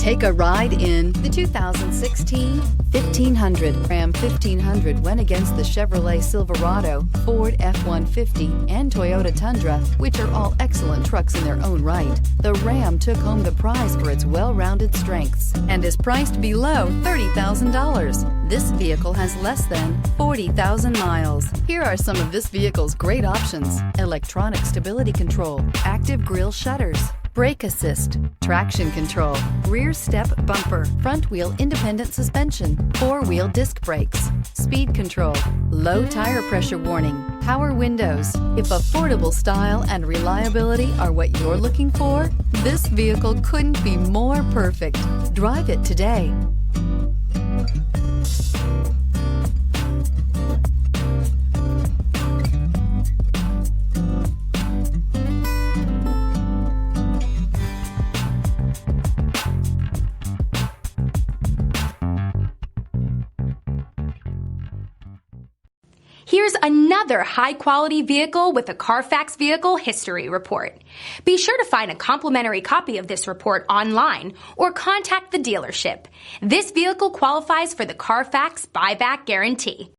Take a ride in the 2016 1500. Ram 1500 went against the Chevrolet Silverado, Ford F-150, and Toyota Tundra, which are all excellent trucks in their own right. The Ram took home the prize for its well-rounded strengths and is priced below $30,000. This vehicle has less than 40,000 miles. Here are some of this vehicle's great options: electronic stability control, active grille shutters, brake assist, traction control, rear step bumper, front wheel independent suspension, four-wheel disc brakes, speed control, low tire pressure warning, power windows. If affordable style and reliability are what you're looking for, this vehicle couldn't be more perfect. Drive it today. Here's another high-quality vehicle with a Carfax Vehicle History Report. Be sure to find a complimentary copy of this report online or contact the dealership. This vehicle qualifies for the Carfax Buyback Guarantee.